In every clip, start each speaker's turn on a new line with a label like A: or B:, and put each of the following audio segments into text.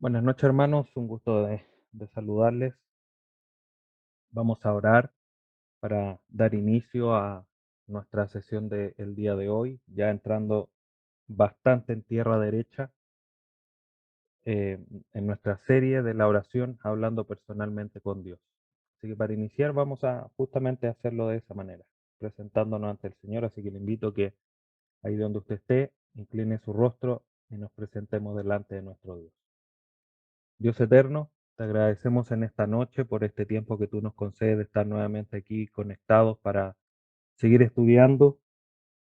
A: Buenas noches, hermanos. Un gusto de saludarles. Vamos a orar para dar inicio a nuestra sesión del día de hoy, ya entrando bastante en tierra derecha eh, en nuestra serie de la oración, hablando personalmente con Dios. Así que para iniciar vamos a justamente hacerlo de esa manera, presentándonos ante el Señor. Así que le invito que ahí donde usted esté, incline su rostro y nos presentemos delante de nuestro Dios. Dios eterno, te agradecemos en esta noche por este tiempo que tú nos concedes de estar nuevamente aquí conectados para seguir estudiando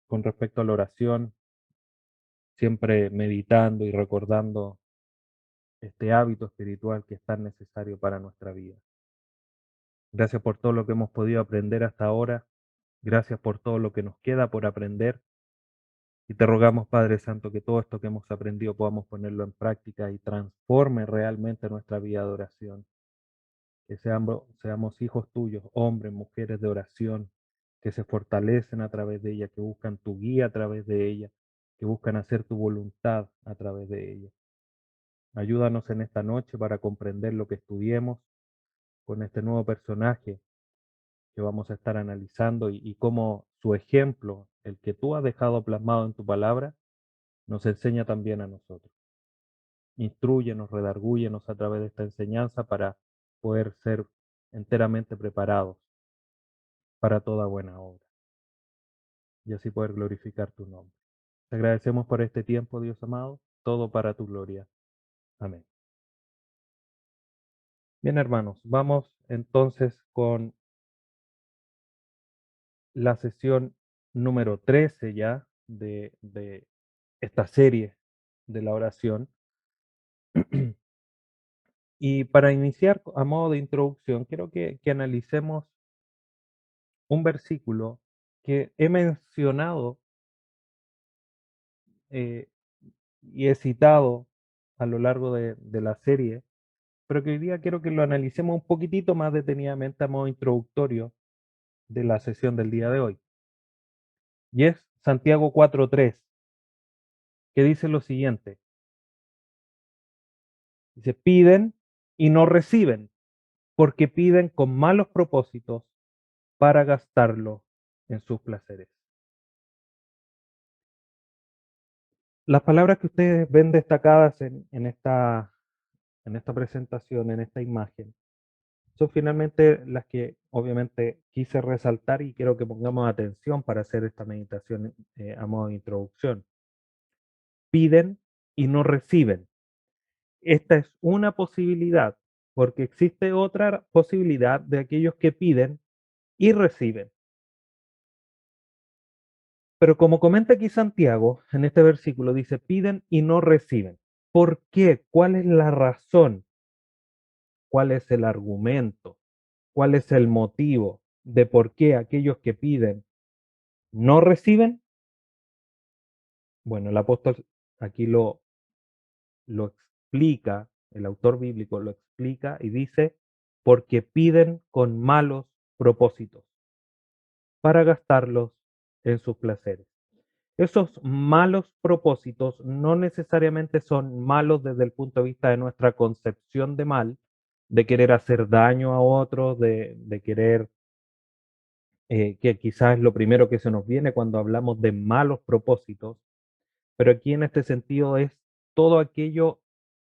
A: con respecto a la oración, siempre meditando y recordando este hábito espiritual que es tan necesario para nuestra vida. Gracias por todo lo que hemos podido aprender hasta ahora. Gracias por todo lo que nos queda por aprender. Y te rogamos, Padre Santo, que todo esto que hemos aprendido podamos ponerlo en práctica y transforme realmente nuestra vida de oración. Que seamos hijos tuyos, hombres, mujeres de oración, que se fortalecen a través de ella, que buscan tu guía a través de ella, que buscan hacer tu voluntad a través de ella. Ayúdanos en esta noche para comprender lo que estudiemos con este nuevo personaje que vamos a estar analizando y cómo su ejemplo, el que tú has dejado plasmado en tu palabra, nos enseña también a nosotros. Instrúyenos, redargúyenos a través de esta enseñanza para poder ser enteramente preparados para toda buena obra y así poder glorificar tu nombre. Te agradecemos por este tiempo, Dios amado, todo para tu gloria. Amén. Bien, hermanos, vamos entonces con la sesión número 13 ya de esta serie de la oración. Y para iniciar a modo de introducción, quiero que analicemos un versículo que he mencionado eh, y he citado a lo largo de la serie, pero que hoy día quiero que lo analicemos un poquitito más detenidamente a modo introductorio de la sesión del día de hoy. Y es Santiago 4:3, que dice lo siguiente. Dice, piden y no reciben, porque piden con malos propósitos para gastarlo en sus placeres. Las palabras que ustedes ven destacadas en esta presentación, en esta imagen, son finalmente las que obviamente quise resaltar y quiero que pongamos atención para hacer esta meditación a modo de introducción. Piden y no reciben. Esta es una posibilidad, porque existe otra posibilidad de aquellos que piden y reciben. Pero como comenta aquí Santiago, en este versículo dice, piden y no reciben. ¿Por qué? ¿Cuál es la razón? ¿Cuál es el argumento? ¿Cuál es el motivo de por qué aquellos que piden no reciben? Bueno, el apóstol aquí lo explica, el autor bíblico lo explica y dice, porque piden con malos propósitos para gastarlos en sus placeres. Esos malos propósitos no necesariamente son malos desde el punto de vista de nuestra concepción de mal, de querer hacer daño a otros, de querer, que quizás es lo primero que se nos viene cuando hablamos de malos propósitos, pero aquí en este sentido es todo aquello,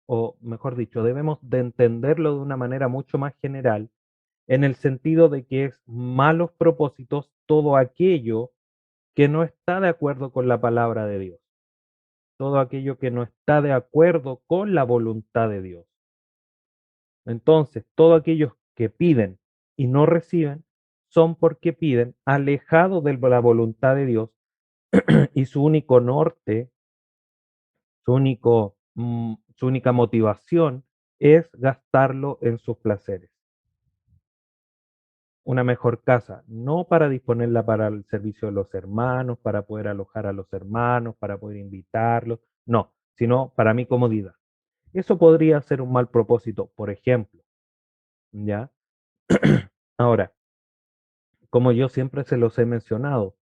A: o mejor dicho, debemos de entenderlo de una manera mucho más general, en el sentido de que es malos propósitos todo aquello que no está de acuerdo con la palabra de Dios, todo aquello que no está de acuerdo con la voluntad de Dios. Entonces, todos aquellos que piden y no reciben son porque piden alejado de la voluntad de Dios y su único norte, su única motivación es gastarlo en sus placeres. Una mejor casa, no para disponerla para el servicio de los hermanos, para poder alojar a los hermanos, para poder invitarlos, no, sino para mi comodidad. Eso podría ser un mal propósito, por ejemplo, ¿ya? Ahora, como yo siempre se los he mencionado,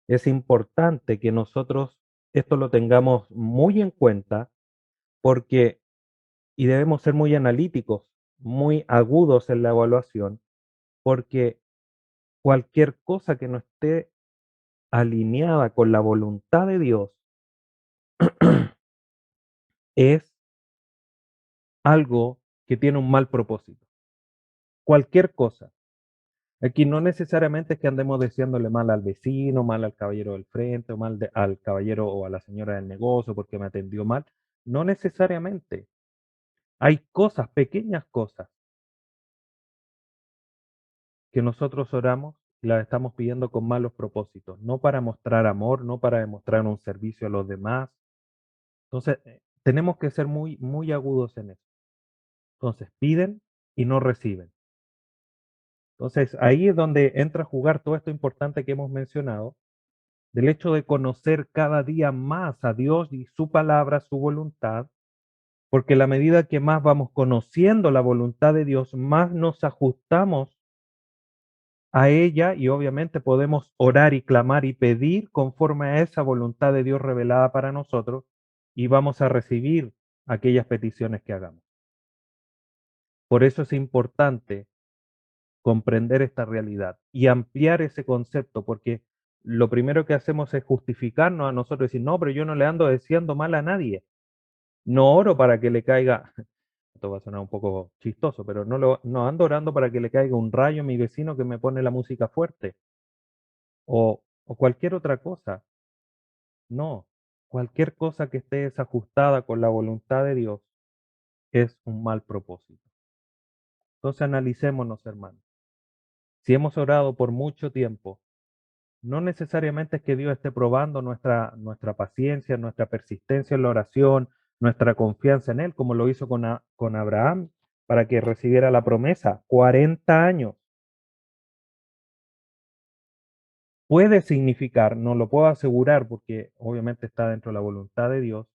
A: es importante que nosotros esto lo tengamos muy en cuenta porque y debemos ser muy analíticos, muy agudos en la evaluación, porque cualquier cosa que no esté alineada con la voluntad de Dios es algo que tiene un mal propósito. Cualquier cosa. Aquí no necesariamente es que andemos deseándole mal al vecino, mal al caballero del frente, o al caballero o a la señora del negocio porque me atendió mal. No necesariamente. Hay cosas, pequeñas cosas, que nosotros oramos y las estamos pidiendo con malos propósitos, no para mostrar amor, no para demostrar un servicio a los demás. Entonces, tenemos que ser muy, muy agudos en eso. Entonces, piden y no reciben. Entonces, ahí es donde entra a jugar todo esto importante que hemos mencionado, del hecho de conocer cada día más a Dios y su palabra, su voluntad, porque la medida que más vamos conociendo la voluntad de Dios, más nos ajustamos a ella y obviamente podemos orar y clamar y pedir conforme a esa voluntad de Dios revelada para nosotros y vamos a recibir aquellas peticiones que hagamos. Por eso es importante comprender esta realidad y ampliar ese concepto, porque lo primero que hacemos es justificarnos a nosotros y decir, no, pero yo no le ando deseando mal a nadie. No oro para que le caiga, esto va a sonar un poco chistoso, pero no ando orando para que le caiga un rayo a mi vecino que me pone la música fuerte o cualquier otra cosa. No, cualquier cosa que esté desajustada con la voluntad de Dios es un mal propósito. Entonces analicémonos, hermanos. Si hemos orado por mucho tiempo, no necesariamente es que Dios esté probando nuestra paciencia, nuestra persistencia en la oración, nuestra confianza en Él, como lo hizo con Abraham para que recibiera la promesa. 40 años. Puede significar, no lo puedo asegurar porque obviamente está dentro de la voluntad de Dios,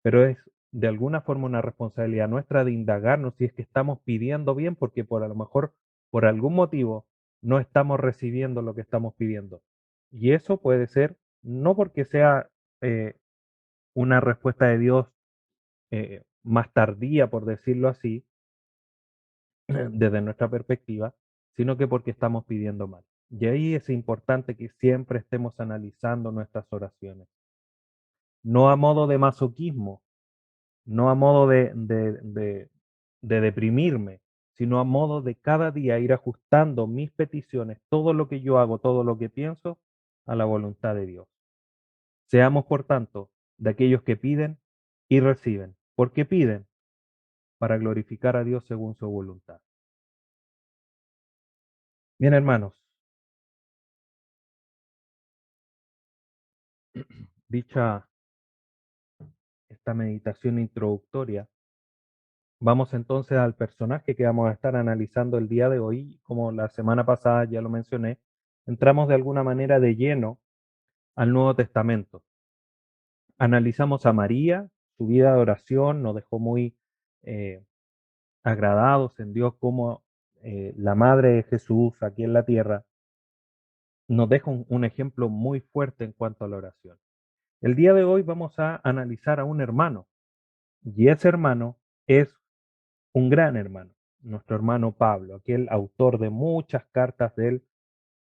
A: pero es de alguna forma una responsabilidad nuestra de indagarnos si es que estamos pidiendo bien, porque por a lo mejor, por algún motivo, no estamos recibiendo lo que estamos pidiendo. Y eso puede ser no porque sea eh, una respuesta de Dios más tardía, por decirlo así, desde nuestra perspectiva, sino que porque estamos pidiendo mal. Y ahí es importante que siempre estemos analizando nuestras oraciones, no a modo de masoquismo, no a modo de deprimirme, sino a modo de cada día ir ajustando mis peticiones, todo lo que yo hago, todo lo que pienso, a la voluntad de Dios. Seamos, por tanto, de aquellos que piden y reciben. ¿Por qué piden? Para glorificar a Dios según su voluntad. Bien, hermanos, dicha esta meditación introductoria, vamos entonces al personaje que vamos a estar analizando el día de hoy. Como la semana pasada ya lo mencioné, entramos de alguna manera de lleno al Nuevo Testamento. Analizamos a María, su vida de oración, nos dejó muy eh, agradados en Dios como la Madre de Jesús aquí en la tierra nos deja un ejemplo muy fuerte en cuanto a la oración. El día de hoy vamos a analizar a un hermano y ese hermano es un gran hermano, nuestro hermano Pablo, aquel autor de muchas cartas del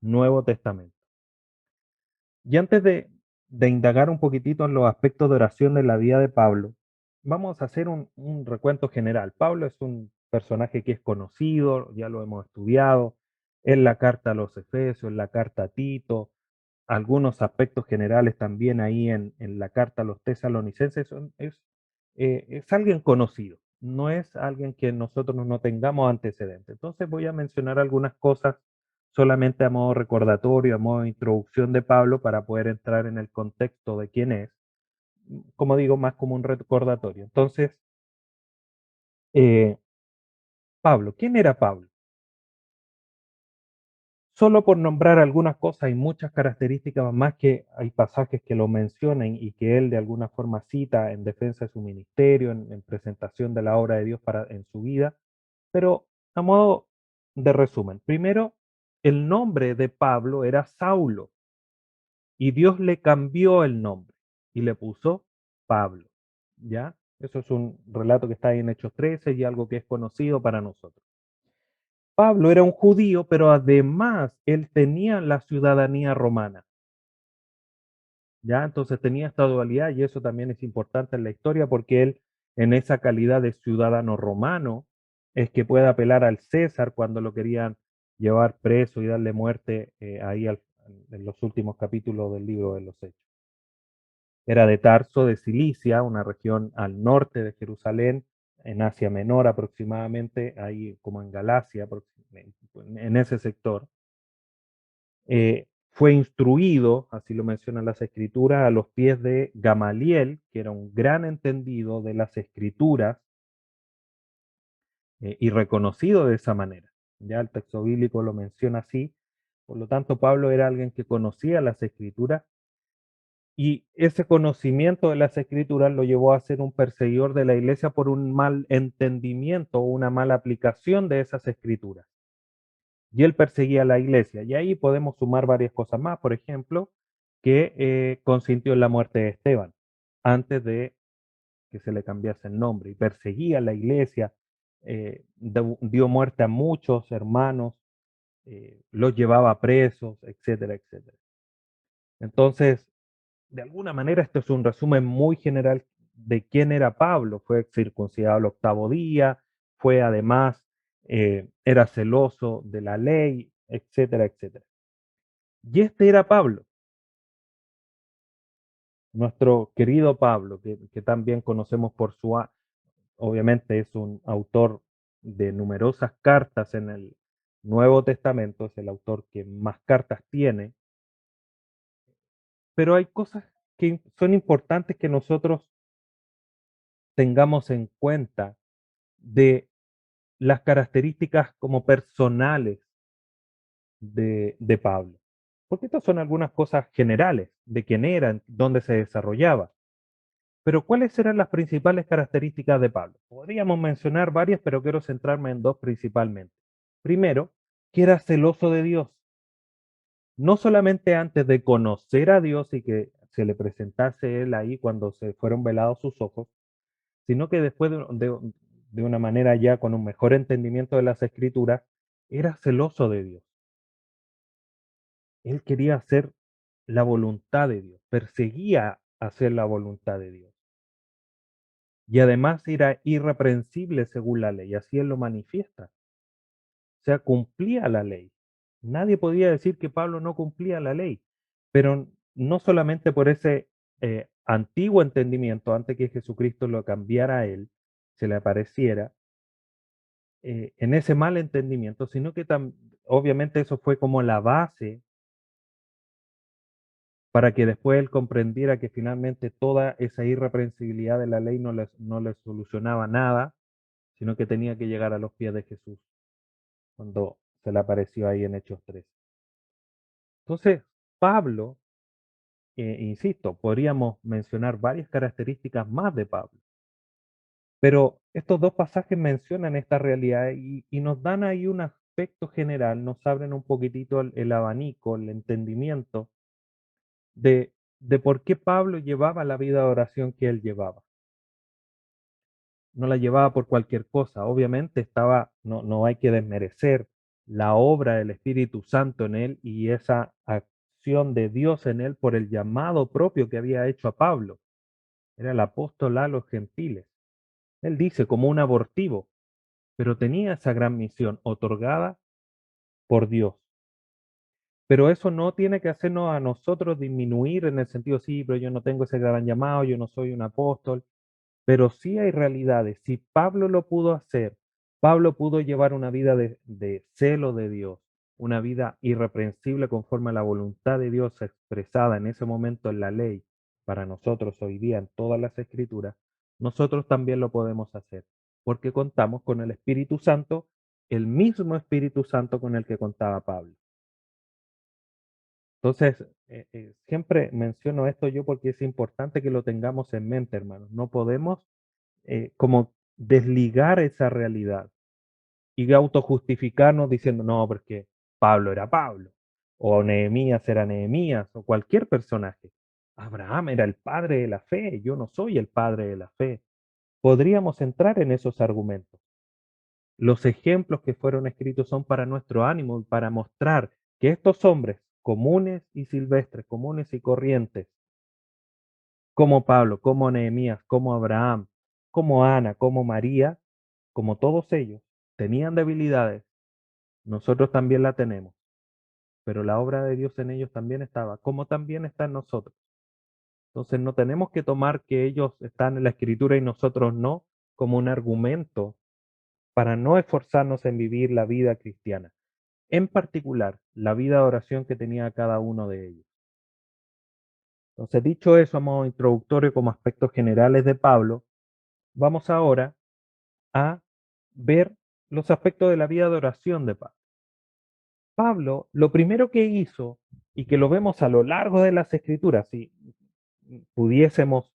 A: Nuevo Testamento. Y antes de indagar un poquitito en los aspectos de oración de la vida de Pablo, vamos a hacer un recuento general. Pablo es un personaje que es conocido, ya lo hemos estudiado, en la carta a los Efesios, en la carta a Tito, algunos aspectos generales también ahí en la carta a los tesalonicenses, es alguien conocido, no es alguien que nosotros no tengamos antecedentes. Entonces voy a mencionar algunas cosas solamente a modo recordatorio, a modo de introducción de Pablo para poder entrar en el contexto de quién es, como digo, más como un recordatorio. Entonces, eh, Pablo, ¿quién era Pablo? Solo por nombrar algunas cosas, hay muchas características más que hay pasajes que lo mencionan y que él de alguna forma cita en defensa de su ministerio, en presentación de la obra de Dios en su vida, pero a modo de resumen, primero, el nombre de Pablo era Saulo y Dios le cambió el nombre y le puso Pablo, ¿ya? Eso es un relato que está ahí en Hechos 13 y algo que es conocido para nosotros. Pablo era un judío, pero además él tenía la ciudadanía romana. ¿Ya? Entonces tenía esta dualidad y eso también es importante en la historia porque él, en esa calidad de ciudadano romano, es que puede apelar al César cuando lo querían llevar preso y darle muerte en los últimos capítulos del libro de los Hechos. Era de Tarso de Cilicia, una región al norte de Jerusalén, en Asia Menor aproximadamente, ahí como en Galacia, en ese sector. Fue instruido, así lo mencionan las escrituras, a los pies de Gamaliel, que era un gran entendido de las escrituras y reconocido de esa manera. Ya el texto bíblico lo menciona así. Por lo tanto, Pablo era alguien que conocía las escrituras y ese conocimiento de las escrituras lo llevó a ser un perseguidor de la iglesia por un mal entendimiento o una mala aplicación de esas escrituras. Y él perseguía a la iglesia. Y ahí podemos sumar varias cosas más, por ejemplo, que consintió en la muerte de Esteban, antes de que se le cambiase el nombre, y perseguía a la iglesia, dio muerte a muchos hermanos, los llevaba presos, etcétera, etcétera. Entonces, de alguna manera, esto es un resumen muy general de quién era Pablo. Fue circuncidado al octavo día, fue además, era celoso de la ley, etcétera, etcétera. Y este era Pablo, nuestro querido Pablo, que también conocemos por obviamente es un autor de numerosas cartas en el Nuevo Testamento, es el autor que más cartas tiene, pero hay cosas que son importantes que nosotros tengamos en cuenta de las características como personales de Pablo. Porque estas son algunas cosas generales de quién era, dónde se desarrollaba. Pero ¿cuáles eran las principales características de Pablo? Podríamos mencionar varias, pero quiero centrarme en dos principalmente. Primero, que era celoso de Dios. No solamente antes de conocer a Dios y que se le presentase Él ahí cuando se fueron velados sus ojos, sino que después de una manera ya con un mejor entendimiento de las escrituras, era celoso de Dios. Él quería hacer la voluntad de Dios, perseguía hacer la voluntad de Dios. Y además era irreprensible según la ley, así él lo manifiesta. O sea, cumplía la ley. Nadie podía decir que Pablo no cumplía la ley, pero no solamente por ese antiguo entendimiento, antes que Jesucristo lo cambiara a él, se le apareciera, en ese mal entendimiento, sino que obviamente eso fue como la base para que después él comprendiera que finalmente toda esa irreprensibilidad de la ley no le solucionaba nada, sino que tenía que llegar a los pies de Jesús cuando se le apareció ahí en Hechos 3. Entonces, Pablo, insisto, podríamos mencionar varias características más de Pablo, pero estos dos pasajes mencionan esta realidad y nos dan ahí un aspecto general, nos abren un poquitito el abanico, el entendimiento de por qué Pablo llevaba la vida de oración que él llevaba. No la llevaba por cualquier cosa, obviamente no hay que desmerecer la obra del Espíritu Santo en él y esa acción de Dios en él por el llamado propio que había hecho a Pablo. Era el apóstol a los gentiles. Él dice como un abortivo, pero tenía esa gran misión otorgada por Dios. Pero eso no tiene que hacernos a nosotros disminuir en el sentido, sí, pero yo no tengo ese gran llamado, yo no soy un apóstol. Pero sí hay realidades. Si Pablo lo pudo hacer, Pablo pudo llevar una vida de celo de Dios, una vida irreprensible conforme a la voluntad de Dios expresada en ese momento en la ley, para nosotros hoy día en todas las escrituras, nosotros también lo podemos hacer, porque contamos con el Espíritu Santo, el mismo Espíritu Santo con el que contaba Pablo. Entonces, siempre menciono esto yo porque es importante que lo tengamos en mente, hermanos. No podemos como desligar esa realidad y autojustificarnos diciendo, no, porque Pablo era Pablo, o Nehemías era Nehemías, o cualquier personaje. Abraham era el padre de la fe, yo no soy el padre de la fe. podríamos entrar en esos argumentos. Los ejemplos que fueron escritos son para nuestro ánimo y para mostrar que estos hombres comunes y silvestres, comunes y corrientes, como Pablo, como Nehemías, como Abraham, como Ana, como María, como todos ellos, tenían debilidades, nosotros también la tenemos, pero la obra de Dios en ellos también estaba, como también está en nosotros. Entonces no tenemos que tomar que ellos están en la escritura y nosotros no como un argumento para no esforzarnos en vivir la vida cristiana, en particular la vida de oración que tenía cada uno de ellos. Entonces, dicho eso a modo introductorio como aspectos generales de Pablo, vamos ahora a ver los aspectos de la vida de oración de Pablo. Pablo, lo primero que hizo, y que lo vemos a lo largo de las escrituras, si pudiésemos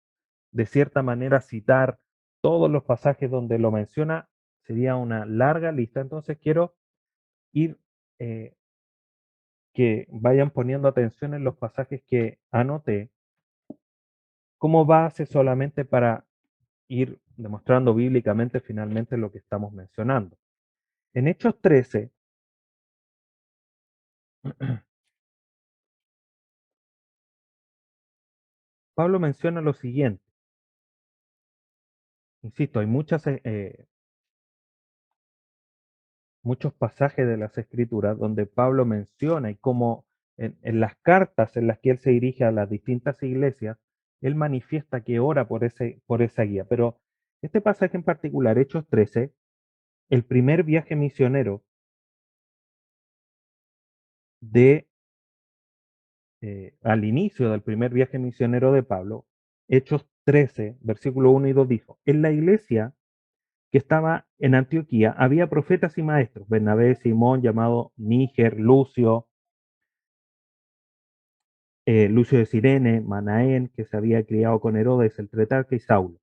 A: de cierta manera citar todos los pasajes donde lo menciona, sería una larga lista. Entonces quiero ir que vayan poniendo atención en los pasajes que anoté como base solamente para ir demostrando bíblicamente finalmente lo que estamos mencionando. En Hechos 13, Pablo menciona lo siguiente. Insisto, hay muchos pasajes de las Escrituras donde Pablo menciona y como en las cartas en las que él se dirige a las distintas iglesias, él manifiesta que ora por esa guía. Pero este pasaje en particular, Hechos 13, el primer viaje misionero de al inicio del primer viaje misionero de Pablo, Hechos 13, versículo 1 y 2 dijo, en la iglesia que estaba en Antioquía había profetas y maestros, Bernabé, Simón, llamado Níger, Lucio de Cirene, Manaén, que se había criado con Herodes, el Tetrarca y Saulo.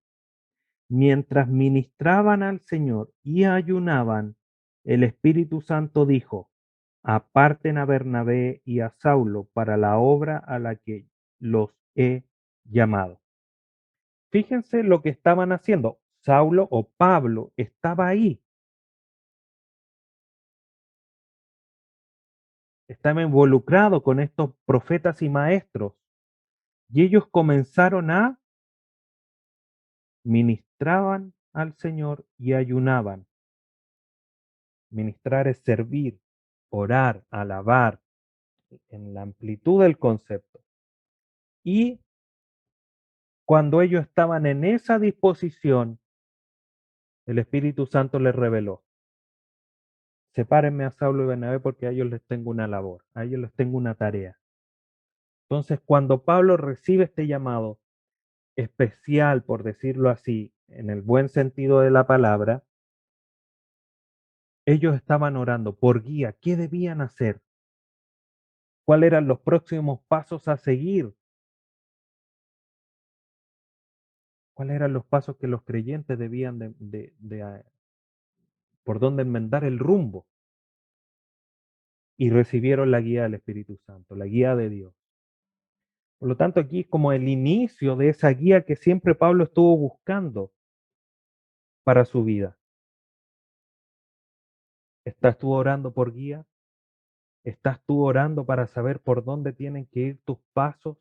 A: Mientras ministraban al Señor y ayunaban, el Espíritu Santo dijo, aparten a Bernabé y a Saulo para la obra a la que los he llamado. Fíjense lo que estaban haciendo. Saulo o Pablo estaba ahí, estaba involucrado con estos profetas y maestros, y ellos comenzaron a ministraban al Señor y ayunaban. Ministrar es servir, orar, alabar, en la amplitud del concepto. Y cuando ellos estaban en esa disposición, el Espíritu Santo les reveló, sepárenme a Saulo y Bernabé porque a ellos les tengo una labor, a ellos les tengo una tarea. Entonces, cuando Pablo recibe este llamado especial, por decirlo así, en el buen sentido de la palabra, ellos estaban orando por guía, ¿qué debían hacer? ¿Cuáles eran los próximos pasos a seguir? ¿Cuáles eran los pasos que los creyentes debían por dónde enmendar el rumbo? Y recibieron la guía del Espíritu Santo, la guía de Dios. Por lo tanto, aquí es como el inicio de esa guía que siempre Pablo estuvo buscando para su vida. ¿Estás tú orando por guía? ¿Estás tú orando para saber por dónde tienen que ir tus pasos?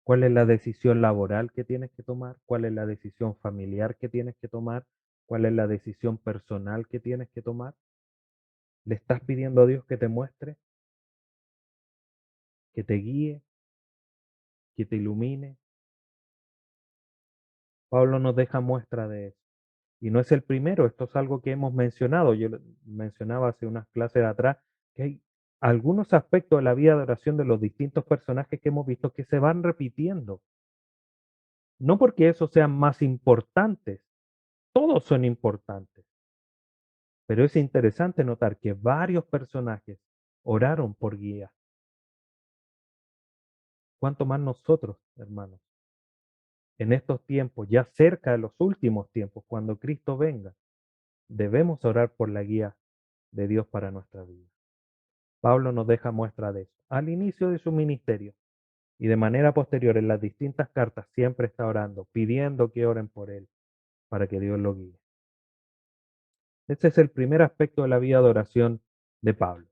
A: ¿Cuál es la decisión laboral que tienes que tomar? ¿Cuál es la decisión familiar que tienes que tomar? ¿Cuál es la decisión personal que tienes que tomar? ¿Le estás pidiendo a Dios que te muestre, que te guíe, que te ilumine? Pablo nos deja muestra de eso. Y no es el primero, esto es algo que hemos mencionado. Yo mencionaba hace unas clases atrás que hay algunos aspectos de la vida de oración de los distintos personajes que hemos visto que se van repitiendo. No porque esos sean más importantes, todos son importantes, pero es interesante notar que varios personajes oraron por guía. ¿Cuánto más nosotros, hermanos, en estos tiempos, ya cerca de los últimos tiempos, cuando Cristo venga, debemos orar por la guía de Dios para nuestra vida? Pablo nos deja muestra de eso. Al inicio de su ministerio y de manera posterior en las distintas cartas siempre está orando, pidiendo que oren por él. para que Dios lo guíe. Ese es el primer aspecto de la vida de oración de Pablo.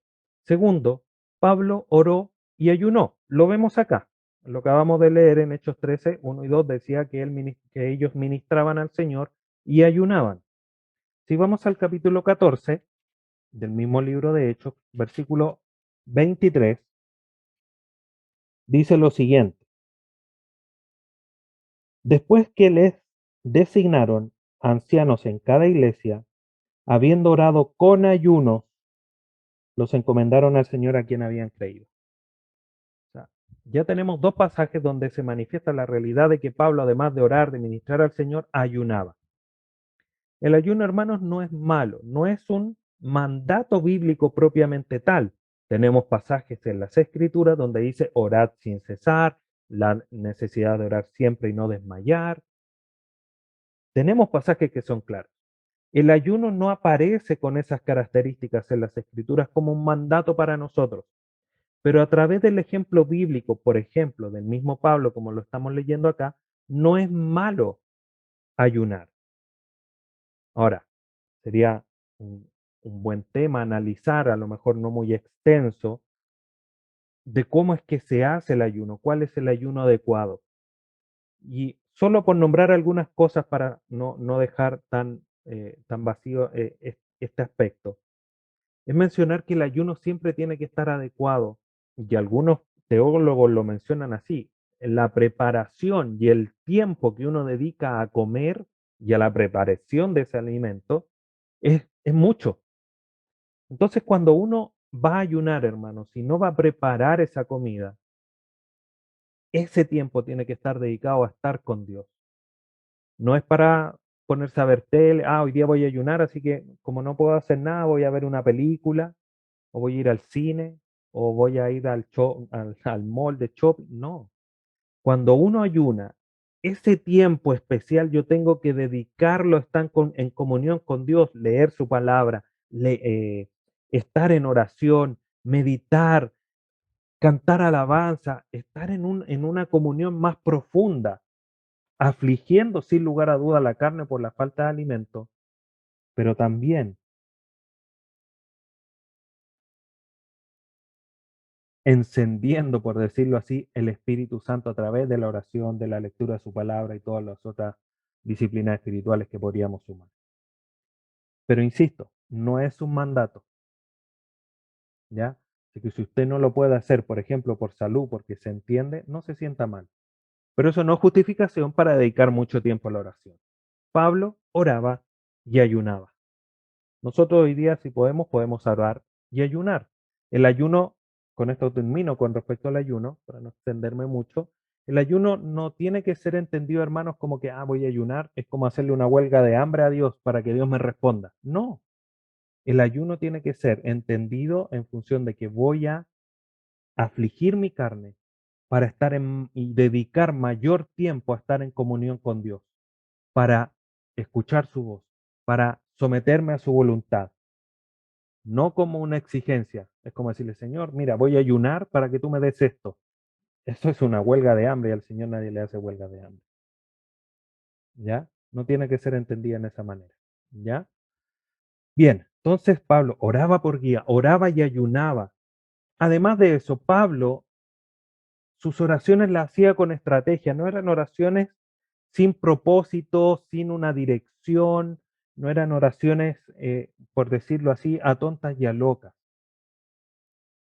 A: Segundo, Pablo oró y ayunó. Lo vemos acá. Lo acabamos de leer en Hechos 13, 1 y 2 decía que, que ellos ministraban al Señor y ayunaban. Si vamos al capítulo 14 del mismo libro de Hechos, versículo 23, dice lo siguiente. Después que les designaron ancianos en cada iglesia, habiendo orado con ayunos, los encomendaron al Señor a quien habían creído. O sea, ya tenemos dos pasajes donde se manifiesta la realidad de que Pablo, además de orar, de ministrar al Señor, ayunaba. El ayuno, hermanos, no es malo, no es un mandato bíblico propiamente tal. Tenemos pasajes en las Escrituras donde dice orad sin cesar, la necesidad de orar siempre y no desmayar. Tenemos pasajes que son claros. El ayuno no aparece con esas características en las Escrituras como un mandato para nosotros. Pero a través del ejemplo bíblico, por ejemplo, del mismo Pablo, como lo estamos leyendo acá, no es malo ayunar. Ahora, sería un buen tema analizar, a lo mejor no muy extenso, de cómo es que se hace el ayuno, cuál es el ayuno adecuado. Y solo por nombrar algunas cosas para no dejar tan vacío este aspecto. Es mencionar que el ayuno siempre tiene que estar adecuado, y algunos teólogos lo mencionan así, la preparación y el tiempo que uno dedica a comer y a la preparación de ese alimento es mucho. Entonces, cuando uno va a ayunar, hermanos, si no va a preparar esa comida, ese tiempo tiene que estar dedicado a estar con Dios. No es para ponerse a ver tele, hoy día voy a ayunar, así que como no puedo hacer nada, voy a ver una película, o voy a ir al cine, o voy a ir al mall de shopping. No, cuando uno ayuna, ese tiempo especial yo tengo que dedicarlo a estar en comunión con Dios, leer su palabra, estar en oración, meditar, cantar alabanza, estar en una comunión más profunda, afligiendo sin lugar a duda la carne por la falta de alimento, pero también encendiendo, por decirlo así, el Espíritu Santo a través de la oración, de la lectura de su palabra y todas las otras disciplinas espirituales que podríamos sumar. Pero insisto, no es un mandato, ¿ya? Así que si usted no lo puede hacer, por ejemplo, por salud, porque se entiende, no se sienta mal. Pero eso no es justificación para dedicar mucho tiempo a la oración. Pablo oraba y ayunaba. Nosotros hoy día, si podemos orar y ayunar. El ayuno, con esto termino con respecto al ayuno, para no extenderme mucho. El ayuno no tiene que ser entendido, hermanos, como que, voy a ayunar, es como hacerle una huelga de hambre a Dios para que Dios me responda. No, el ayuno tiene que ser entendido en función de que voy a afligir mi carne para estar y dedicar mayor tiempo a estar en comunión con Dios, para escuchar su voz, para someterme a su voluntad. No como una exigencia. Es como decirle, Señor, mira, voy a ayunar para que tú me des esto. Eso es una huelga de hambre y al Señor nadie le hace huelga de hambre. ¿Ya? No tiene que ser entendida en esa manera. ¿Ya? Bien, entonces Pablo oraba por guía, oraba y ayunaba. Además de eso, Pablo, sus oraciones las hacía con estrategia, no eran oraciones sin propósito, sin una dirección, no eran oraciones, por decirlo así, a tontas y a locas.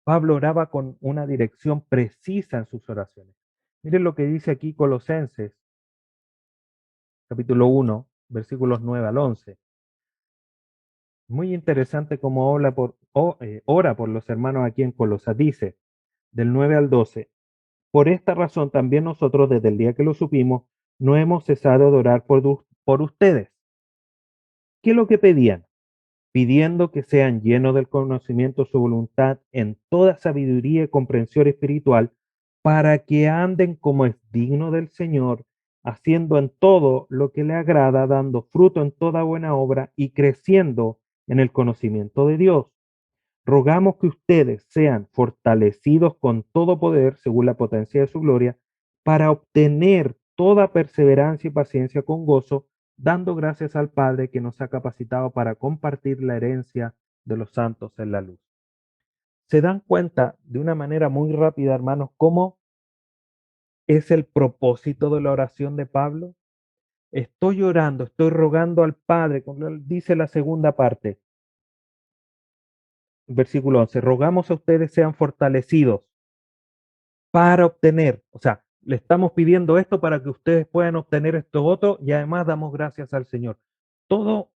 A: Pablo oraba con una dirección precisa en sus oraciones. Miren lo que dice aquí Colosenses, capítulo 1, versículos 9 al 11. Muy interesante cómo ora por los hermanos aquí en Colosas. Dice, del 9 al 12, por esta razón también nosotros desde el día que lo supimos, no hemos cesado de orar por ustedes. ¿Qué es lo que pedían? Pidiendo que sean llenos del conocimiento de su voluntad en toda sabiduría y comprensión espiritual, para que anden como es digno del Señor, haciendo en todo lo que le agrada, dando fruto en toda buena obra y creciendo en el conocimiento de Dios. Rogamos que ustedes sean fortalecidos con todo poder según la potencia de su gloria, para obtener toda perseverancia y paciencia con gozo, dando gracias al Padre que nos ha capacitado para compartir la herencia de los santos en la luz. ¿Se dan cuenta de una manera muy rápida, hermanos, cómo es el propósito de la oración de Pablo? Estoy orando, estoy rogando al Padre, como dice la segunda parte, versículo 11, rogamos a ustedes sean fortalecidos para obtener, o sea, le estamos pidiendo esto para que ustedes puedan obtener esto otro y además damos gracias al Señor. Todo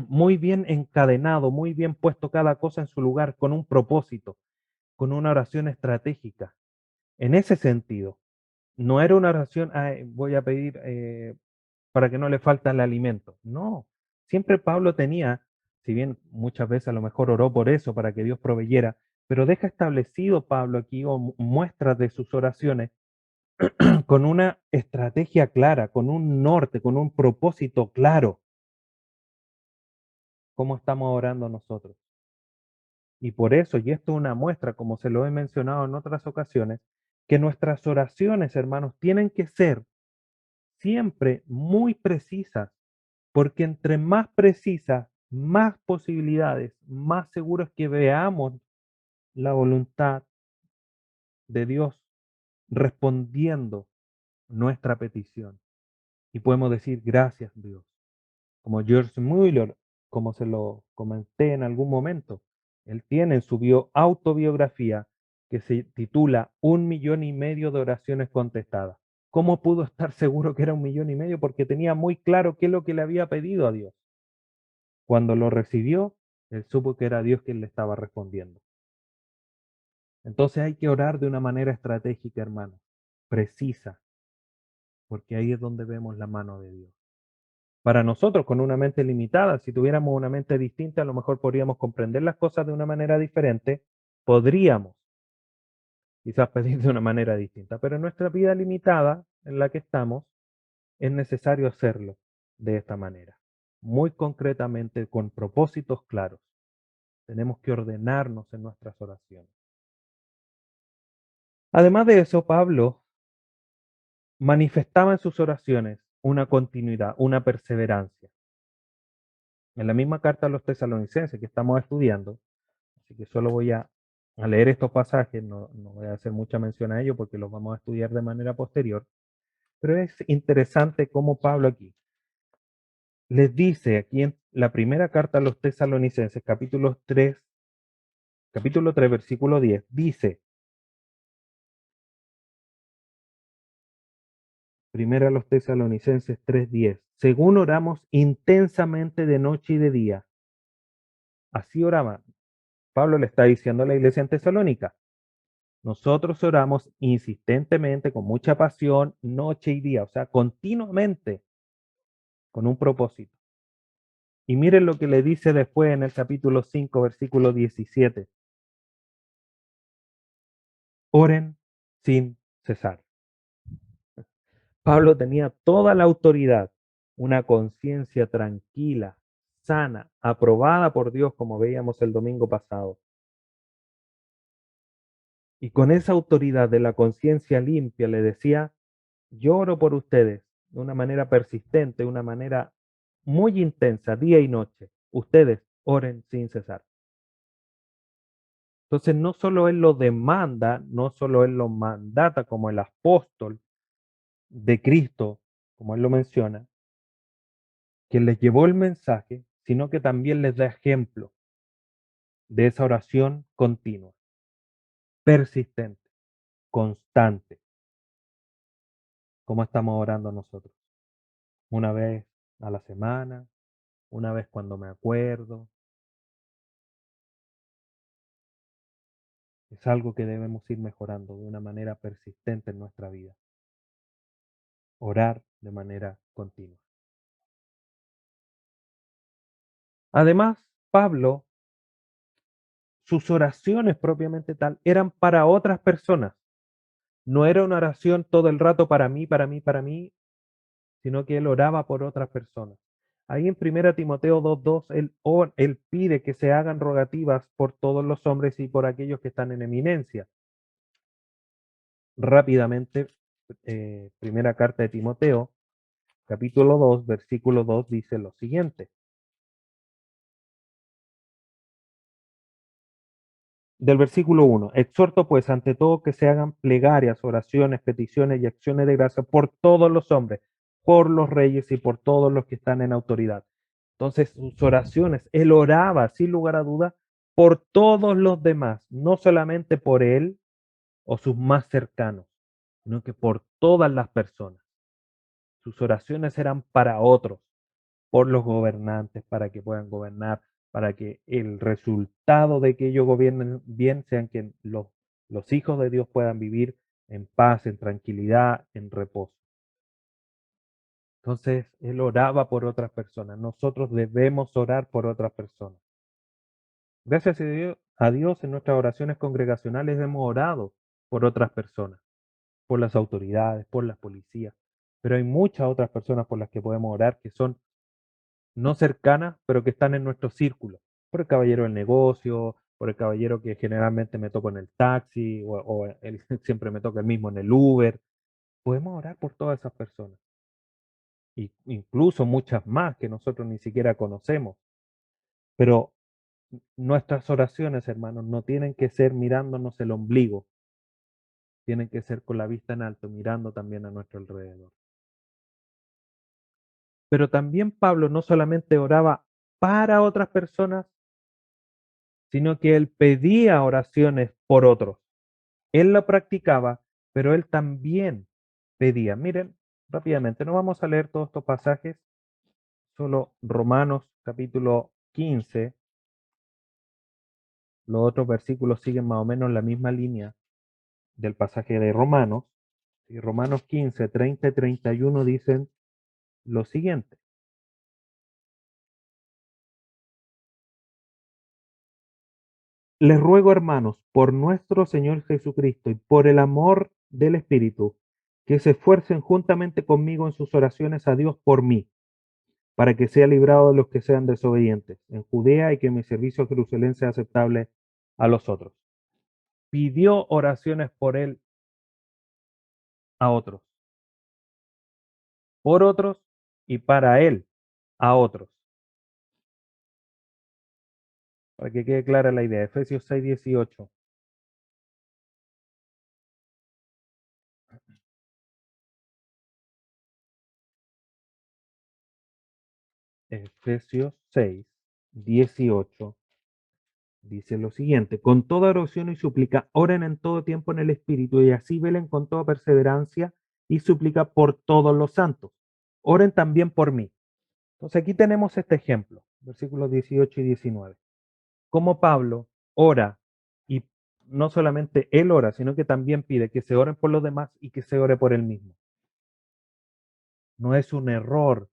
A: muy bien encadenado, muy bien puesto cada cosa en su lugar, con un propósito, con una oración estratégica. En ese sentido, no era una oración, "Ay, voy a pedir para que no le falte el alimento". No, siempre Pablo tenía, si bien muchas veces a lo mejor oró por eso, para que Dios proveyera, pero deja establecido Pablo aquí o muestras de sus oraciones con una estrategia clara, con un norte, con un propósito claro. ¿Cómo estamos orando nosotros? Y por eso, y esto es una muestra, como se lo he mencionado en otras ocasiones, que nuestras oraciones, hermanos, tienen que ser siempre muy precisas, porque entre más precisas, más posibilidades, más seguros que veamos la voluntad de Dios respondiendo nuestra petición. Y podemos decir, gracias Dios. Como George Mueller, como se lo comenté en algún momento, él tiene en su autobiografía que se titula 1,5 millones de oraciones contestadas. ¿Cómo pudo estar seguro que era 1,5 millones? Porque tenía muy claro qué es lo que le había pedido a Dios. Cuando lo recibió, él supo que era Dios quien le estaba respondiendo. Entonces hay que orar de una manera estratégica, hermano, precisa, porque ahí es donde vemos la mano de Dios. Para nosotros, con una mente limitada, si tuviéramos una mente distinta, a lo mejor podríamos comprender las cosas de una manera diferente, podríamos quizás pedir de una manera distinta, pero en nuestra vida limitada en la que estamos, es necesario hacerlo de esta manera, muy concretamente, con propósitos claros. Tenemos que ordenarnos en nuestras oraciones. Además de eso, Pablo manifestaba en sus oraciones una continuidad, una perseverancia. En la misma carta a los tesalonicenses que estamos estudiando, así que solo voy a leer estos pasajes, no voy a hacer mucha mención a ellos porque los vamos a estudiar de manera posterior, pero es interesante cómo Pablo aquí les dice, aquí en la primera carta a los tesalonicenses, capítulo 3 versículo 10, dice, primera a los tesalonicenses 3:10, según oramos intensamente de noche y de día, así oraban. Pablo le está diciendo a la iglesia en Tesalónica, nosotros oramos insistentemente, con mucha pasión, noche y día, o sea, continuamente, con un propósito. Y miren lo que le dice después en el capítulo 5, versículo 17. Oren sin cesar. Pablo tenía toda la autoridad, una conciencia tranquila, sana, aprobada por Dios, como veíamos el domingo pasado. Y con esa autoridad de la conciencia limpia le decía, yo oro por ustedes de una manera persistente, de una manera muy intensa, día y noche. Ustedes oren sin cesar. Entonces, no solo Él lo demanda, no solo Él lo mandata como el apóstol de Cristo, como Él lo menciona, que les llevó el mensaje, sino que también les da ejemplo de esa oración continua, persistente, constante, como estamos orando nosotros. Una vez a la semana, una vez cuando me acuerdo. Es algo que debemos ir mejorando de una manera persistente en nuestra vida. Orar de manera continua. Además, Pablo, sus oraciones propiamente tal, eran para otras personas. No era una oración todo el rato para mí, para mí, para mí, sino que él oraba por otras personas. Ahí en 1 Timoteo 2:2, él pide que se hagan rogativas por todos los hombres y por aquellos que están en eminencia. Rápidamente, primera carta de Timoteo, capítulo 2, versículo 2 dice lo siguiente. Del versículo 1, exhorto pues ante todo que se hagan plegarias, oraciones, peticiones y acciones de gracia por todos los hombres, por los reyes y por todos los que están en autoridad. Entonces sus oraciones, él oraba sin lugar a duda por todos los demás, no solamente por él o sus más cercanos, sino que por todas las personas. Sus oraciones eran para otros, por los gobernantes, para que puedan gobernar, para que el resultado de que ellos gobiernen bien sean que los hijos de Dios puedan vivir en paz, en tranquilidad, en reposo. Entonces, él oraba por otras personas. Nosotros debemos orar por otras personas. Gracias a Dios en nuestras oraciones congregacionales hemos orado por otras personas, por las autoridades, por las policías, pero hay muchas otras personas por las que podemos orar que son no cercanas, pero que están en nuestro círculo. Por el caballero del negocio, por el caballero que generalmente me toco en el taxi o él siempre me toca el mismo en el Uber. Podemos orar por todas esas personas, y incluso muchas más que nosotros ni siquiera conocemos. Pero nuestras oraciones, hermanos, no tienen que ser mirándonos el ombligo, tienen que ser con la vista en alto, mirando también a nuestro alrededor. Pero también Pablo no solamente oraba para otras personas, sino que él pedía oraciones por otros. Él lo practicaba, pero él también pedía. Miren, rápidamente, no vamos a leer todos estos pasajes, solo Romanos capítulo 15. Los otros versículos siguen más o menos la misma línea del pasaje de Romanos. Y Romanos 15, 30 y 31 dicen lo siguiente. Les ruego, hermanos, por nuestro Señor Jesucristo y por el amor del Espíritu, que se esfuercen juntamente conmigo en sus oraciones a Dios por mí, para que sea librado de los que sean desobedientes en Judea y que mi servicio a Jerusalén sea aceptable a los otros. Pidió oraciones por él a otros, por otros y para él a otros. Para que quede clara la idea. Efesios 6:18. Efesios 6:18 dice lo siguiente: con toda oración y súplica, oren en todo tiempo en el Espíritu y así velen con toda perseverancia y súplica por todos los santos. Oren también por mí. Entonces aquí tenemos este ejemplo, versículos 18 y 19. Cómo Pablo ora y no solamente él ora, sino que también pide que se oren por los demás y que se ore por él mismo. No es un error,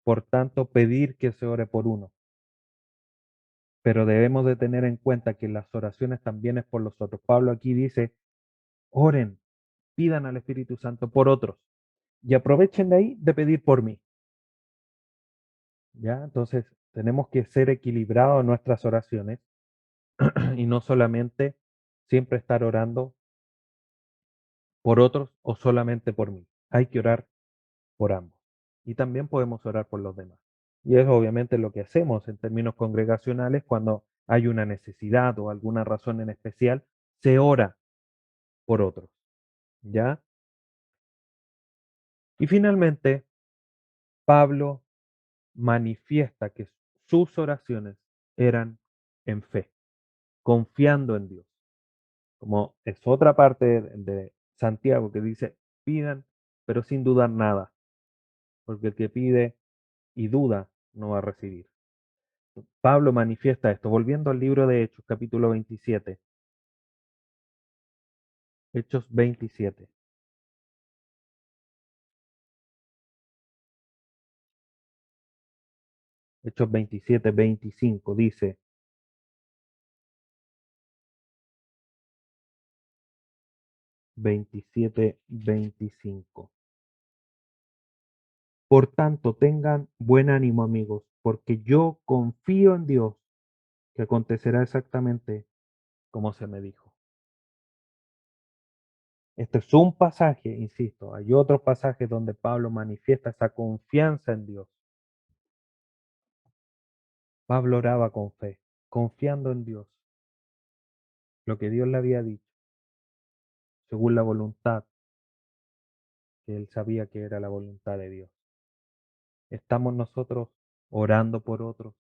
A: por tanto, pedir que se ore por uno, pero debemos de tener en cuenta que las oraciones también es por los otros. Pablo aquí dice, oren, pidan al Espíritu Santo por otros y aprovechen de ahí de pedir por mí. ¿Ya? Entonces, tenemos que ser equilibrados en nuestras oraciones y no solamente siempre estar orando por otros o solamente por mí. Hay que orar por ambos. Y también podemos orar por los demás. Y es obviamente lo que hacemos en términos congregacionales cuando hay una necesidad o alguna razón en especial, se ora por otros. ¿Ya? Y finalmente, Pablo manifiesta que sus oraciones eran en fe, confiando en Dios. Como es otra parte de Santiago que dice, pidan, pero sin dudar nada, porque el que pide y duda no va a recibir. Pablo manifiesta esto, volviendo al libro de Hechos, capítulo 27. Hechos 27. Hechos 27, 25 dice, 27, 25. Por tanto, tengan buen ánimo, amigos, porque yo confío en Dios que acontecerá exactamente como se me dijo. Este es un pasaje, insisto, hay otros pasajes donde Pablo manifiesta esa confianza en Dios. Pablo oraba con fe, confiando en Dios, lo que Dios le había dicho, según la voluntad que él sabía que era la voluntad de Dios. Estamos nosotros orando por otros,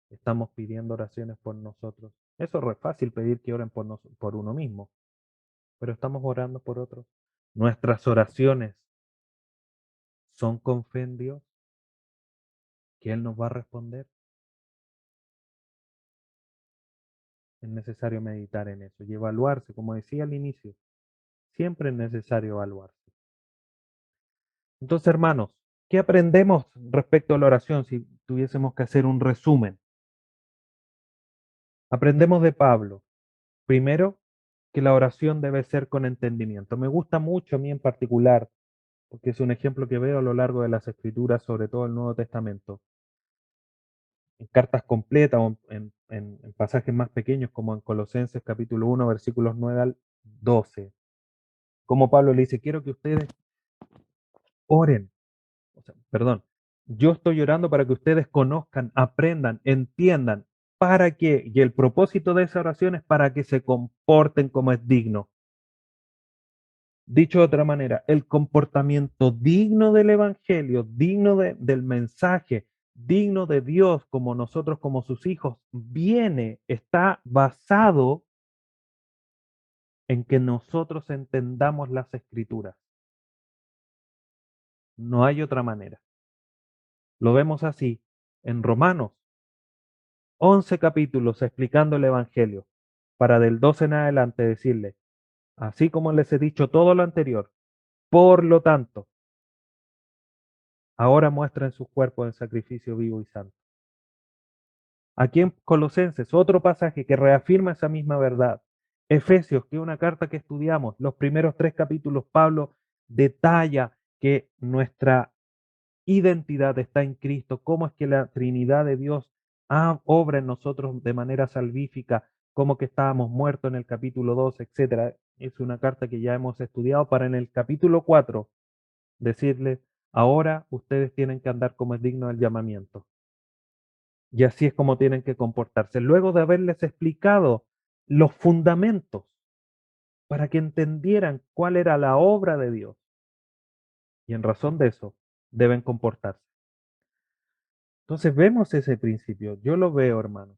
A: estamos pidiendo oraciones por nosotros. Eso no es fácil pedir que oren por uno mismo, pero estamos orando por otros. Nuestras oraciones son con fe en Dios, que Él nos va a responder. Es necesario meditar en eso y evaluarse, como decía al inicio, siempre es necesario evaluarse. Entonces, hermanos, ¿qué aprendemos respecto a la oración si tuviésemos que hacer un resumen? Aprendemos de Pablo, primero, que la oración debe ser con entendimiento. Me gusta mucho a mí en particular, porque es un ejemplo que veo a lo largo de las Escrituras, sobre todo el Nuevo Testamento, en cartas completas o en pasajes más pequeños, como en Colosenses capítulo 1, versículos 9 al 12, como Pablo le dice, quiero que ustedes oren. O sea, perdón, yo estoy orando para que ustedes conozcan, aprendan, entiendan, para que, y el propósito de esa oración es para que se comporten como es digno. Dicho de otra manera, el comportamiento digno del Evangelio, del mensaje, digno de Dios como nosotros, como sus hijos, está basado en que nosotros entendamos las escrituras. No hay otra manera. Lo vemos así en Romanos, 11 capítulos explicando el Evangelio, para del 12 en adelante decirle, así como les he dicho todo lo anterior, por lo tanto, ahora muestren sus cuerpos en sacrificio vivo y santo. Aquí en Colosenses, otro pasaje que reafirma esa misma verdad. Efesios, que es una carta que estudiamos, los primeros 3 capítulos, Pablo detalla que nuestra identidad está en Cristo, cómo es que la Trinidad de Dios obra en nosotros de manera salvífica, cómo que estábamos muertos en el capítulo 2, etcétera. Es una carta que ya hemos estudiado para en el capítulo 4 decirles, ahora ustedes tienen que andar como es digno del llamamiento. Y así es como tienen que comportarse. Luego de haberles explicado los fundamentos para que entendieran cuál era la obra de Dios. Y en razón de eso, deben comportarse. Entonces vemos ese principio. Yo lo veo, hermanos.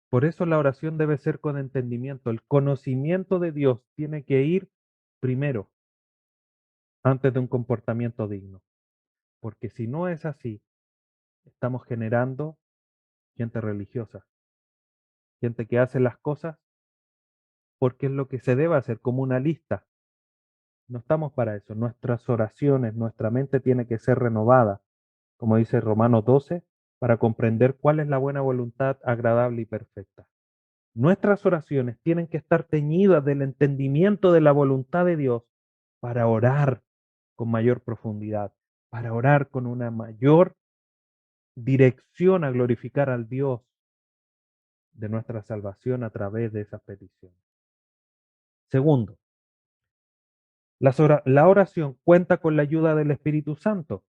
A: Por eso la oración debe ser con entendimiento. El conocimiento de Dios tiene que ir primero, antes de un comportamiento digno. Porque si no es así, estamos generando gente religiosa, gente que hace las cosas porque es lo que se debe hacer, como una lista. No estamos para eso. Nuestras oraciones, nuestra mente tiene que ser renovada, como dice Romanos 12, para comprender cuál es la buena voluntad agradable y perfecta. Nuestras oraciones tienen que estar teñidas del entendimiento de la voluntad de Dios para orar con mayor profundidad, para orar con una mayor dirección a glorificar al Dios de nuestra salvación a través de esas peticiones. Segundo, la oración cuenta con la ayuda del Espíritu Santo.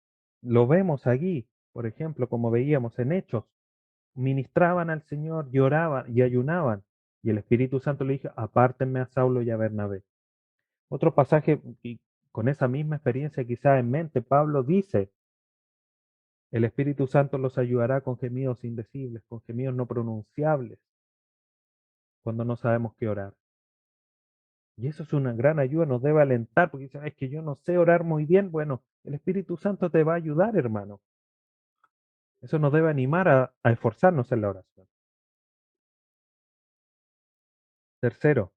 A: Lo vemos allí, por ejemplo, como veíamos en Hechos, ministraban al Señor, lloraban y ayunaban, y el Espíritu Santo le dijo, apártenme a Saulo y a Bernabé. Otro pasaje, y con esa misma experiencia quizá en mente, Pablo dice, el Espíritu Santo los ayudará con gemidos indecibles, con gemidos no pronunciables, cuando no sabemos qué orar. Y eso es una gran ayuda, nos debe alentar, porque dice, es que yo no sé orar muy bien. Bueno, el Espíritu Santo te va a ayudar, hermano. Eso nos debe animar a esforzarnos en la oración. Tercero,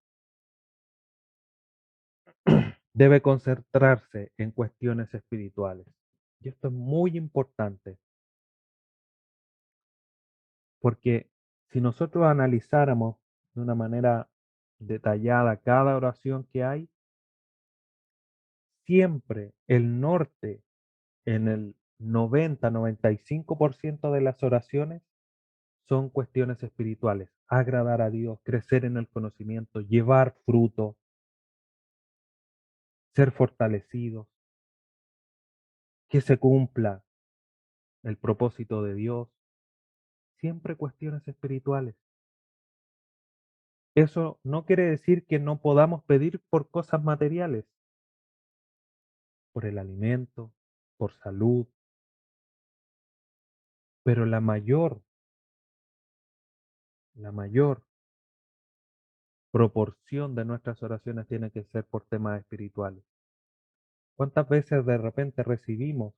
A: debe concentrarse en cuestiones espirituales. Y esto es muy importante, porque si nosotros analizáramos de una manera detallada cada oración que hay, siempre el norte en el 90-95% de las oraciones son cuestiones espirituales, agradar a Dios, crecer en el conocimiento, llevar fruto. ser fortalecidos, que se cumpla el propósito de Dios, siempre cuestiones espirituales. Eso no quiere decir que no podamos pedir por cosas materiales, por el alimento, por salud, pero la mayor proporción de nuestras oraciones tiene que ser por temas espirituales. ¿Cuántas veces de repente recibimos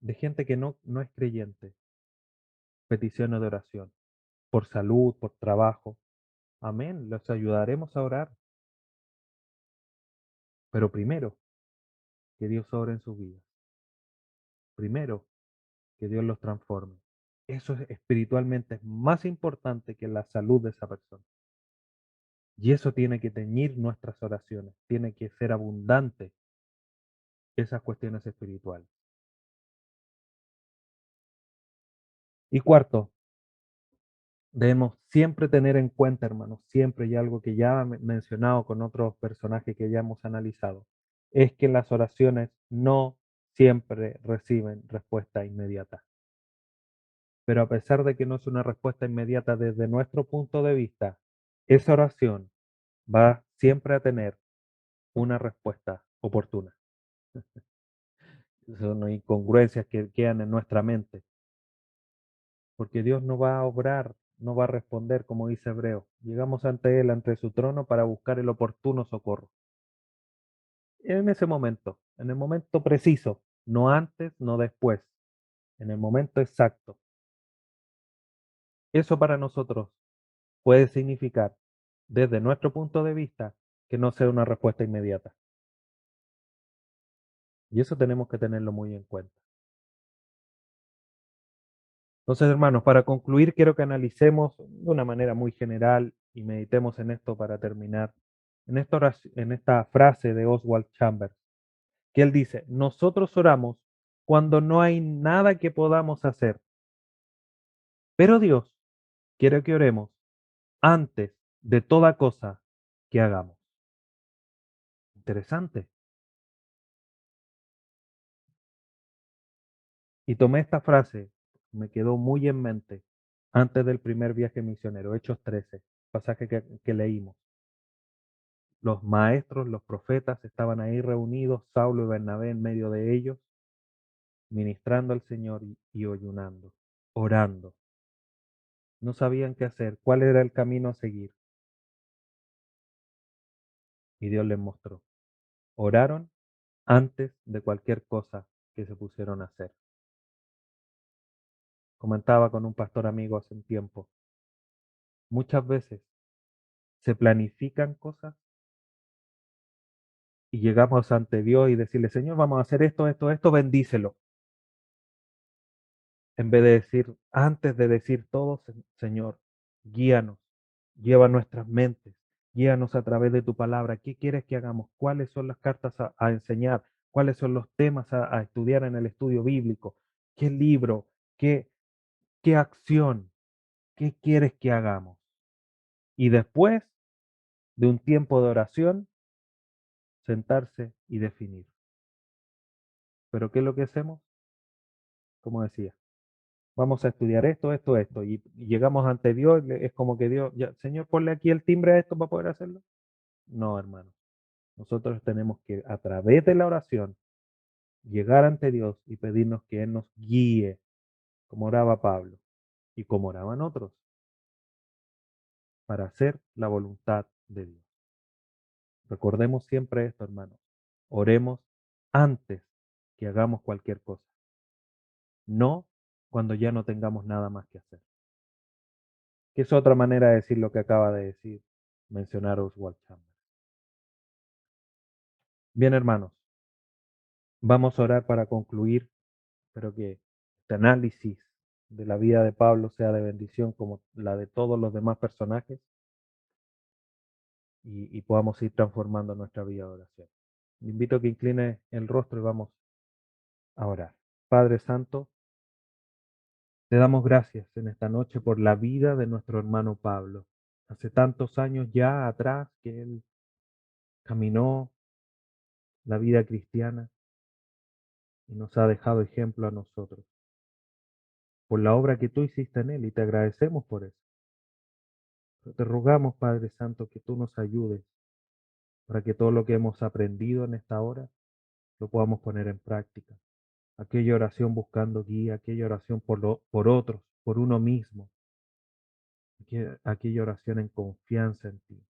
A: de gente que no es creyente peticiones de oración? Por salud, por trabajo. Amén, los ayudaremos a orar, pero primero que Dios obre en sus vidas. Primero que Dios los transforme. Eso es espiritualmente es más importante que la salud de esa persona. Y eso tiene que teñir nuestras oraciones, tiene que ser abundante esas cuestiones espirituales. Y cuarto, debemos siempre tener en cuenta, hermanos, siempre, y algo que ya he mencionado con otros personajes que ya hemos analizado, es que las oraciones no siempre reciben respuesta inmediata. Pero a pesar de que no es una respuesta inmediata desde nuestro punto de vista, esa oración va siempre a tener una respuesta oportuna. Son incongruencias que quedan en nuestra mente, porque Dios no va a obrar, no va a responder como dice Hebreo. Llegamos ante Él, ante su trono, para buscar el oportuno socorro. En ese momento, en el momento preciso, no antes, no después, en el momento exacto. Eso para nosotros puede significar, desde nuestro punto de vista, que no sea una respuesta inmediata. Y eso tenemos que tenerlo muy en cuenta. Entonces, hermanos, para concluir, quiero que analicemos de una manera muy general y meditemos en esto para terminar, en esta frase de Oswald Chambers, que él dice, nosotros oramos cuando no hay nada que podamos hacer, pero Dios quiere que oremos antes de toda cosa que hagamos. Interesante. Y tomé esta frase, me quedó muy en mente antes del primer viaje misionero, Hechos 13, pasaje que leímos. Los maestros, los profetas estaban ahí reunidos, Saulo y Bernabé en medio de ellos, ministrando al Señor y ayunando, orando. No sabían qué hacer, cuál era el camino a seguir. Y Dios les mostró. Oraron antes de cualquier cosa que se pusieron a hacer. Comentaba con un pastor amigo hace un tiempo. Muchas veces se planifican cosas y llegamos ante Dios y decirle, Señor, vamos a hacer esto, esto, esto, bendícelo. En vez de decir, antes de decir todo, Señor, guíanos, lleva nuestras mentes, guíanos a través de tu palabra. ¿Qué quieres que hagamos? ¿Cuáles son las cartas a enseñar? ¿Cuáles son los temas a estudiar en el estudio bíblico? ¿Qué libro? ¿Qué acción? ¿Qué quieres que hagamos? Y después de un tiempo de oración, sentarse y definir. Pero ¿qué es lo que hacemos? Como decía, vamos a estudiar esto, esto, esto, y llegamos ante Dios, es como que Dios, ya, Señor, ponle aquí el timbre a esto para poder hacerlo. No, hermano. Nosotros tenemos que, a través de la oración, llegar ante Dios y pedirnos que Él nos guíe, como oraba Pablo y como oraban otros, para hacer la voluntad de Dios. Recordemos siempre esto, hermanos. Oremos antes que hagamos cualquier cosa, no cuando ya no tengamos nada más que hacer. Que es otra manera de decir lo que acaba de decir, mencionar Oswald Chambers. Bien, hermanos, vamos a orar para concluir. Espero que este análisis de la vida de Pablo sea de bendición como la de todos los demás personajes y podamos ir transformando nuestra vida de oración. Le invito a que incline el rostro y vamos a orar. Padre Santo, te damos gracias en esta noche por la vida de nuestro hermano Pablo. Hace tantos años ya atrás que él caminó la vida cristiana y nos ha dejado ejemplo a nosotros por la obra que tú hiciste en él y te agradecemos por eso. Pero te rogamos, Padre Santo, que tú nos ayudes para que todo lo que hemos aprendido en esta hora lo podamos poner en práctica. Aquella oración buscando guía, aquella oración por otros, por uno mismo, aquella oración en confianza en ti,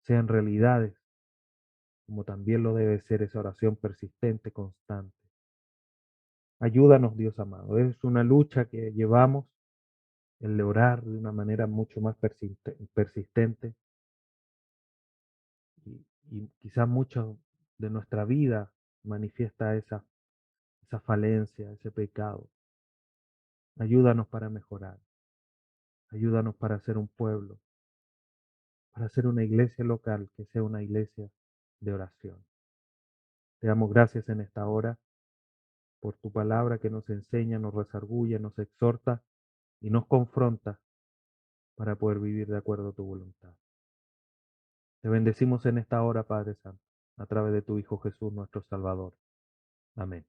A: sean realidades, como también lo debe ser esa oración persistente, constante. Ayúdanos, Dios amado. Es una lucha que llevamos, el de orar de una manera mucho más persistente y quizás mucho de nuestra vida manifiesta esa falencia, ese pecado. Ayúdanos para mejorar. Ayúdanos para ser un pueblo, para ser una iglesia local que sea una iglesia de oración. Te damos gracias en esta hora por tu palabra que nos enseña, nos resargulla, nos exhorta y nos confronta para poder vivir de acuerdo a tu voluntad. Te bendecimos en esta hora, Padre Santo, a través de tu Hijo Jesús, nuestro Salvador. Amén.